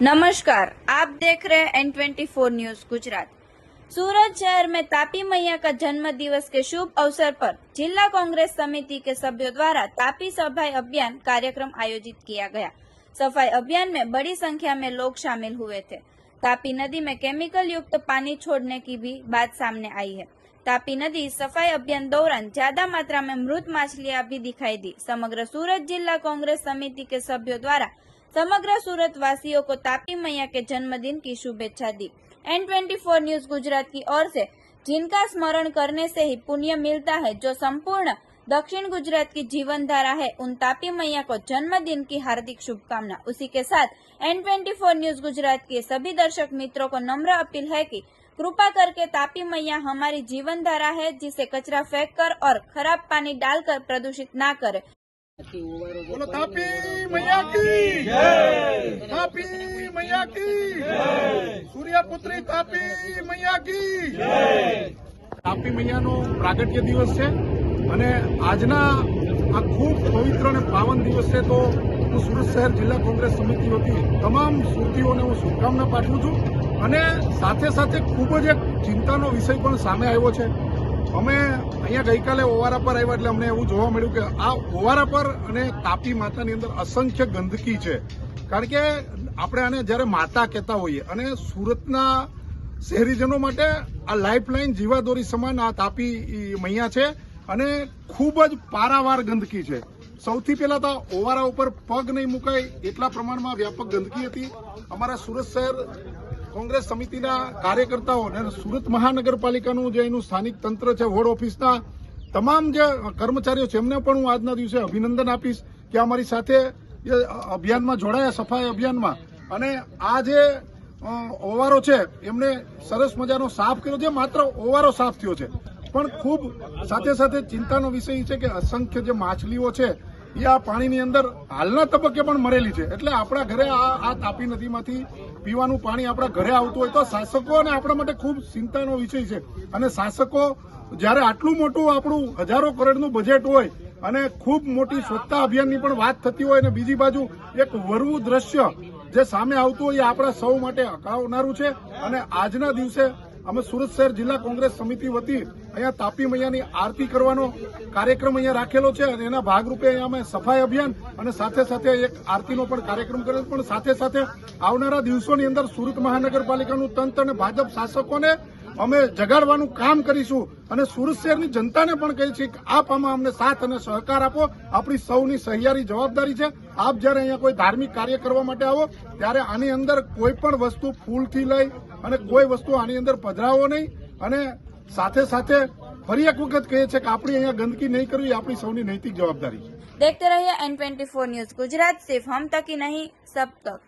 नमस्कार, आप देख रहे हैं N24 न्यूज गुजरात। सूरत शहर में तापी मैया का जन्म दिवस के शुभ अवसर पर जिला कांग्रेस समिति के सभ्यों द्वारा तापी सफाई अभियान कार्यक्रम आयोजित किया गया। सफाई अभियान में बड़ी संख्या में लोग शामिल हुए थे। तापी नदी में केमिकल युक्त पानी छोड़ने की भी बात सामने आई है। तापी नदी सफाई अभियान दौरान ज्यादा मात्रा में मृत मछलियां भी दिखाई दी। समग्र सूरत जिला कांग्रेस समिति के सभ्यों द्वारा समग्र सूरत वासियों को तापी मैया के जन्मदिन की शुभेच्छा दी। N24 न्यूज गुजरात की ओर से जिनका स्मरण करने से ही पुण्य मिलता है, जो संपूर्ण दक्षिण गुजरात की जीवन धारा है, उन तापी मैया को जन्मदिन की हार्दिक शुभकामना। उसी के साथ N24 न्यूज गुजरात के सभी दर्शक मित्रों को नम्र अपील है कि कृपा करके तापी मैया हमारी जीवन धारा है, जिसे कचरा फेंक कर और खराब पानी डालकर प्रदूषित ना करे। बोलो तापी मैया की जय, तापी मैया की जय, सूर्यपुत्री तापी मैया की जय। તાપી મૈયાનો પ્રાગટ્ય દિવસ છે અને આજના આ ખૂબ પવિત્ર અને પાવન દિવસ છે, તો હું સુરત શહેર જિલ્લા કોંગ્રેસ સમિતિ વતી તમામ સુરતીઓને હું શુભકામના પાઠવું છું। અને સાથે સાથે ખૂબ જ એક ચિંતાનો વિષય પણ સામે આવ્યો છે। અમે અહીંયા ગઈકાલે ઓવારા પર આવ્યા એટલે અમને એવું જોવા મળ્યું કે આ ઓવારા પર અને તાપી માતાની અંદર અસંખ્ય ગંદકી છે। કારણ કે આપણે આને જ્યારે માતા કહેતા હોઈએ અને સુરતના શહેરીજનો માટે આ લાઇફલાઇન જીવાદોરી સમાન આ તાપી મૈયા છે અને ખૂબ જ પારાવાર ગંદકી છે। સૌથી પહેલા તો ઓવારા ઉપર પગ નહીં મુકાય એટલા પ્રમાણમાં વ્યાપક ગંદકી હતી। અમારા સુરત શહેર કોંગ્રેસ સમિતિના કાર્યકર્તાઓ અને સુરત મહાનગરપાલિકાનું જે એનું સ્થાનિક તંત્ર છે, વોર્ડ ઓફિસના તમામ જે કર્મચારીઓ છે, એમને પણ હું આજના દિવસે અભિનંદન આપીશ કે અમારી સાથે અભિયાનમાં જોડાયા, સફાઈ અભિયાનમાં। અને આ જે ઓવારો છે એમને સરસ મજાનો સાફ કર્યો છે। માત્ર ઓવારો સાફ થયો છે, પણ ખૂબ સાથે સાથે ચિંતાનો વિષય છે કે અસંખ્ય જે માછલીઓ છે એ આ પાણીની અંદર હાલના તબક્કે પણ મરેલી છે। એટલે આપણા ઘરે આ તાપી નદીમાંથી પીવાનું પાણી આપણા ઘરે આવતું હોય તો શાસકો અને આપણા માટે ખૂબ ચિંતાનો વિષય છે। અને શાસકો જ્યારે આટલું મોટું આપણું હજારો કરોડનું બજેટ હોય અને ખૂબ મોટી સ્વચ્છતા અભિયાનની પણ વાત થતી હોય અને બીજી બાજુ એક વરવું દ્રશ્ય જે સામે આવતું હોય એ આપણા સૌ માટે હકાવનારું છે। અને આજના દિવસે અમે સુરત શહેર જિલ્લા કોંગ્રેસ સમિતિ વતી અહીંયા તાપી મૈયાની આરતી કરવાનો કાર્યક્રમ અહીંયા રાખેલો છે અને એના ભાગરૂપે અહીંયા અમે સફાઈ અભિયાન અને સાથે સાથે એક આરતીનો પણ કાર્યક્રમ કર્યો છે। પણ સાથે સાથે આવનારા દિવસોની અંદર સુરત મહાનગરપાલિકાનું તંત્ર અને ભાજપ શાસકોને અમે જગાડવાનું કામ કરીશું અને સુરત શહેરની જનતાને પણ કહીએ છીએ કે આપ આમાં અમને સાથ અને સહકાર આપો। આપણી સૌની સહિયારી જવાબદારી છે। આપ જ્યારે અહીંયા કોઈ ધાર્મિક કાર્ય કરવા માટે આવો ત્યારે આની અંદર કોઈ પણ વસ્તુ ફૂલથી લઈ અને કોઈ વસ્તુ આની અંદર પધરાવો નહીં। અને સાથે સાથે ફરી એક વખત કહીએ છીએ કે આપણી અહીંયા ગંદકી નહીં કરવી, આપણી સૌની નૈતિક જવાબદારી છે। देखते रहिए N24 न्यूज गुजरात। सिर्फ हम तक ही नहीं, सब तक।